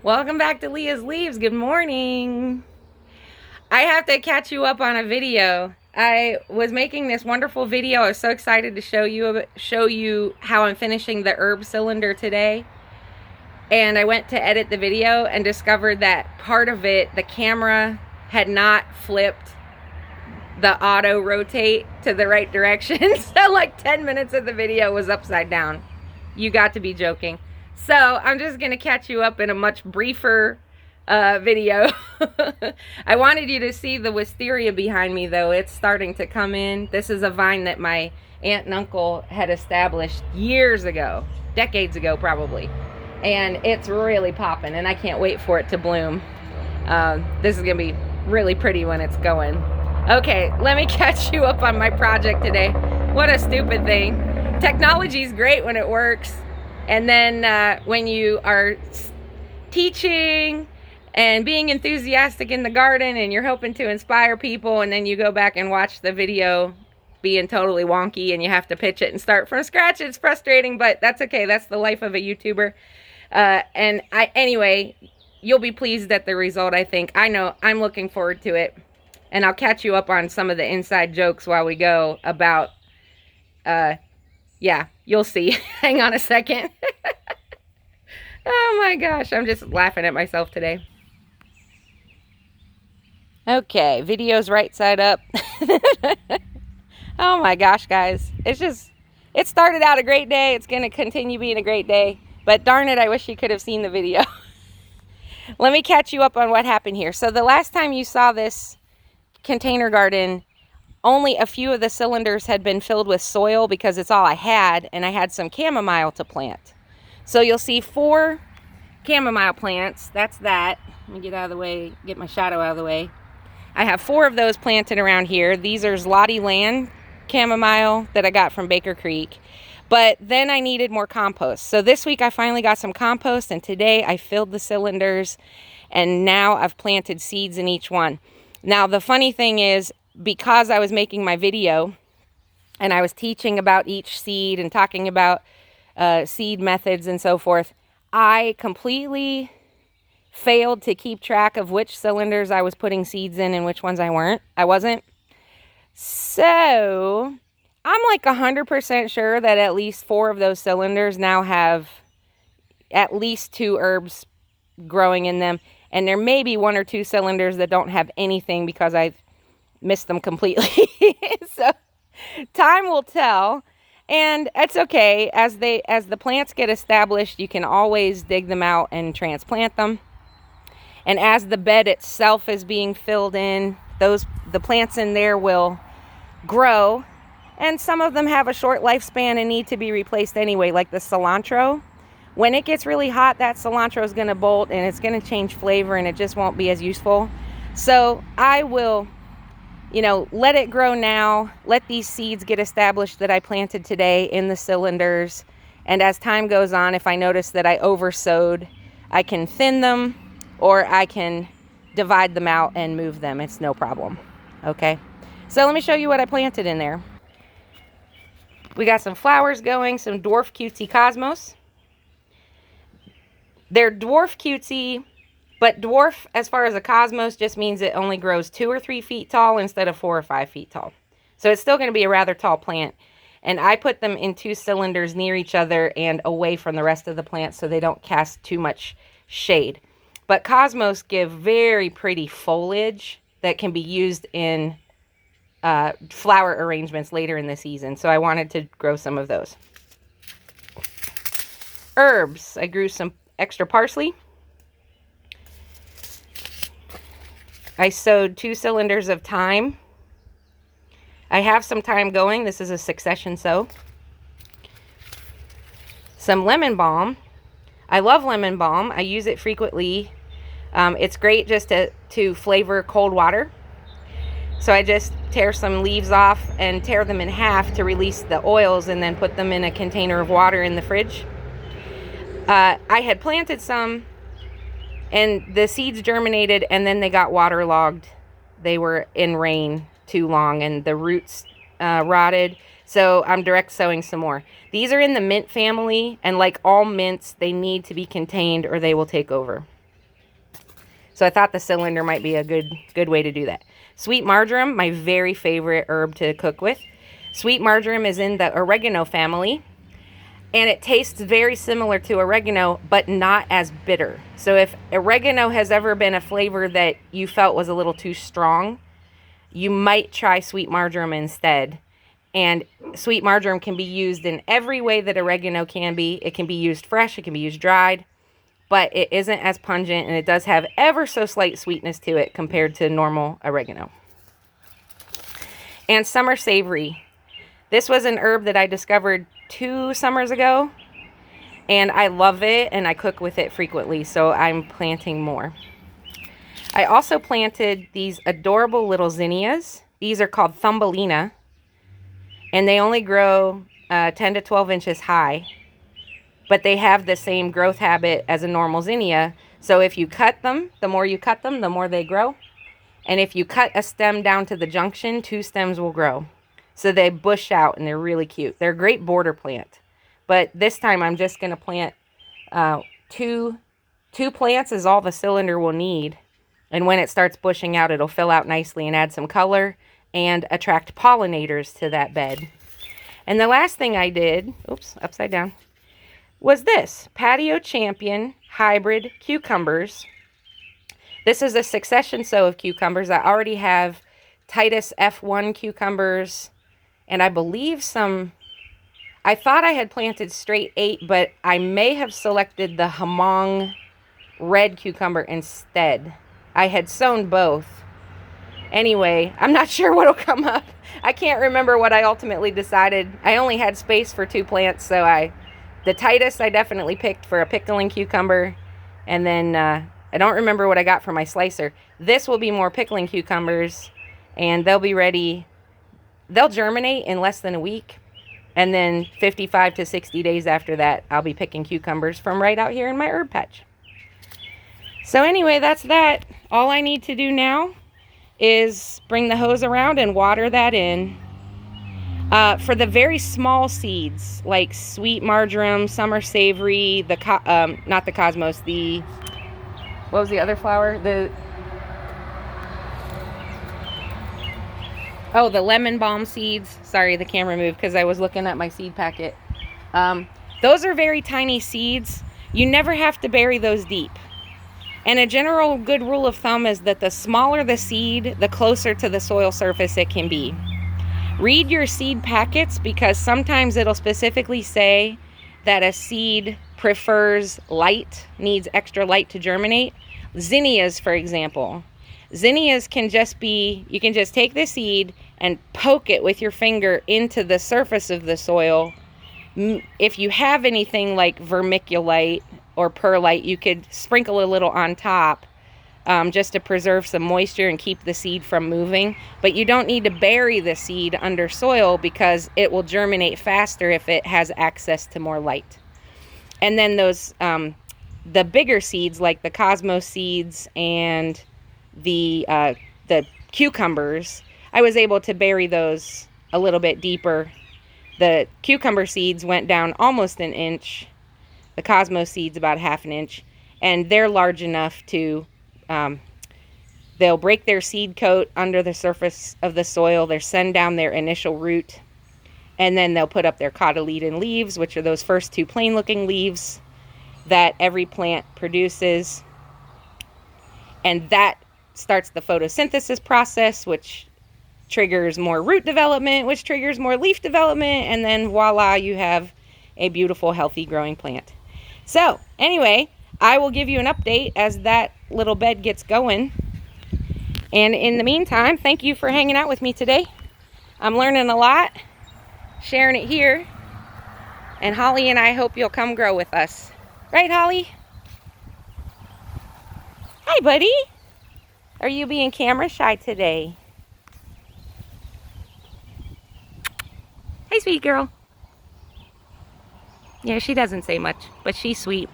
Welcome back to Leah's Leaves. Good morning. I have to catch you up on a video. I was making this wonderful video. I was so excited to show you how I'm finishing the herb cylinder today. And I went to edit the video and discovered that part of it, the camera had not flipped the auto rotate to the right direction. So like 10 minutes of the video was upside down. You got to be joking. So I'm just going to catch you up in a much briefer video. I wanted you to see the wisteria behind me, though. It's starting to come in. This is a vine that my aunt and uncle had established years ago, decades ago probably. And it's really popping, and I can't wait for it to bloom. This is going to be really pretty when it's going. Okay, let me catch you up on my project today. What a stupid thing. Technology's great when it works. And then when you are teaching and being enthusiastic in the garden and you're hoping to inspire people, and then you go back and watch the video being totally wonky and you have to pitch it and start from scratch, it's frustrating, but that's okay. That's the life of a YouTuber. Anyway, you'll be pleased at the result, I think. I know, I'm looking forward to it. And I'll catch you up on some of the inside jokes while we go about, yeah, you'll see. Hang on a second. Oh my gosh, I'm just laughing at myself today. Okay, video's right side up. Oh my gosh, guys. It started out a great day. It's going to continue being a great day. But darn it, I wish you could have seen the video. Let me catch you up on what happened here. So the last time you saw this container garden, only a few of the cylinders had been filled with soil because it's all I had, and I had some chamomile to plant. So you'll see 4 chamomile plants. That's that. Let me get out of the way, get my shadow out of the way. I have 4 of those planted around here. These are Zloty Land chamomile that I got from Baker Creek. But then I needed more compost. So this week I finally got some compost, and today I filled the cylinders, and now I've planted seeds in each one. Now the funny thing is, because I was making my video and I was teaching about each seed and talking about seed methods and so forth, I completely failed to keep track of which cylinders I was putting seeds in and which ones I wasn't. So I'm like 100% sure that at least 4 of those cylinders now have at least 2 herbs growing in them. And there may be 1 or 2 cylinders that don't have anything because I've missed them completely. So time will tell. And it's okay. As the plants get established, you can always dig them out and transplant them. And as the bed itself is being filled in, the plants in there will grow. And some of them have a short lifespan and need to be replaced anyway, like the cilantro. When it gets really hot, that cilantro is going to bolt and it's going to change flavor, and it just won't be as useful. So I will, let it grow now. Let these seeds get established that I planted today in the cylinders. And as time goes on, if I notice that I oversowed, I can thin them or I can divide them out and move them. It's no problem. Okay. So let me show you what I planted in there. We got some flowers going, some Dwarf Cutie Cosmos. They're Dwarf Cutie, but dwarf, as far as a cosmos, just means it only grows 2 or 3 feet tall instead of 4 or 5 feet tall. So it's still going to be a rather tall plant. And I put them in 2 cylinders near each other and away from the rest of the plant so they don't cast too much shade. But cosmos give very pretty foliage that can be used in flower arrangements later in the season. So I wanted to grow some of those. Herbs. I grew some extra parsley. I sowed 2 cylinders of thyme. I have some thyme going. This is a succession sow. Some lemon balm. I love lemon balm. I use it frequently. It's great just to flavor cold water. So I just tear some leaves off and tear them in half to release the oils, and then put them in a container of water in the fridge. I had planted some, and the seeds germinated, and then they got waterlogged. They were in rain too long, and the roots rotted. So I'm direct sowing some more. These are in the mint family, and like all mints, they need to be contained or they will take over. So I thought the cylinder might be a good way to do that. Sweet marjoram, my very favorite herb to cook with. Sweet marjoram is in the oregano family, and it tastes very similar to oregano, but not as bitter. So if oregano has ever been a flavor that you felt was a little too strong, you might try sweet marjoram instead. And sweet marjoram can be used in every way that oregano can be. It can be used fresh, it can be used dried, but it isn't as pungent, and it does have ever so slight sweetness to it compared to normal oregano. And summer savory. This was an herb that I discovered 2 summers ago, and I love it, and I cook with it frequently, so I'm planting more. I also planted these adorable little zinnias. These are called Thumbelina, and they only grow 10 to 12 inches high, but they have the same growth habit as a normal zinnia. So if you cut them, the more you cut them, the more they grow. And if you cut a stem down to the junction, 2 stems will grow. So they bush out, and they're really cute. They're a great border plant. But this time I'm just going to plant two plants is all the cylinder will need. And when it starts bushing out, it'll fill out nicely and add some color and attract pollinators to that bed. And the last thing I did, oops, upside down, was this Patio Champion hybrid cucumbers. This is a succession sow of cucumbers. I already have Titus F1 cucumbers, and I believe I thought I had planted straight 8, but I may have selected the Hamong red cucumber instead. I had sown both. Anyway, I'm not sure what'll come up. I can't remember what I ultimately decided. I only had space for 2 plants, so the Titus I definitely picked for a pickling cucumber, and then I don't remember what I got for my slicer. This will be more pickling cucumbers, and they'll be ready. They'll germinate in less than a week, and then 55 to 60 days after that, I'll be picking cucumbers from right out here in my herb patch. So anyway, that's that. All I need to do now is bring the hose around and water that in. For the very small seeds, like sweet marjoram, summer savory, not the cosmos, what was the other flower? The lemon balm seeds. Sorry, the camera moved because I was looking at my seed packet. Those are very tiny seeds. You never have to bury those deep. And a general good rule of thumb is that the smaller the seed, the closer to the soil surface it can be. Read your seed packets, because sometimes it'll specifically say that a seed prefers light, needs extra light to germinate. Zinnias, for example. Zinnias can just be, you can just take the seed and poke it with your finger into the surface of the soil. If you have anything like vermiculite or perlite, you could sprinkle a little on top just to preserve some moisture and keep the seed from moving. But you don't need to bury the seed under soil, because it will germinate faster if it has access to more light. And then those, the bigger seeds like the cosmos seeds and the cucumbers, I was able to bury those a little bit deeper. The cucumber seeds went down almost an inch. The cosmos seeds about 1/2 inch, and they're large enough to, they'll break their seed coat under the surface of the soil. They'll send down their initial root, and then they'll put up their cotyledon leaves, which are those first 2 plain looking leaves that every plant produces. And that starts the photosynthesis process, which triggers more root development, which triggers more leaf development, and then voila, you have a beautiful, healthy growing plant. So anyway, I will give you an update as that little bed gets going. And in the meantime, thank you for hanging out with me today. I'm learning a lot, sharing it here. And Holly and I hope you'll come grow with us. Right, Holly? Hi, buddy. Are you being camera shy today? Hey, sweet girl. Yeah, she doesn't say much, but she's sweet.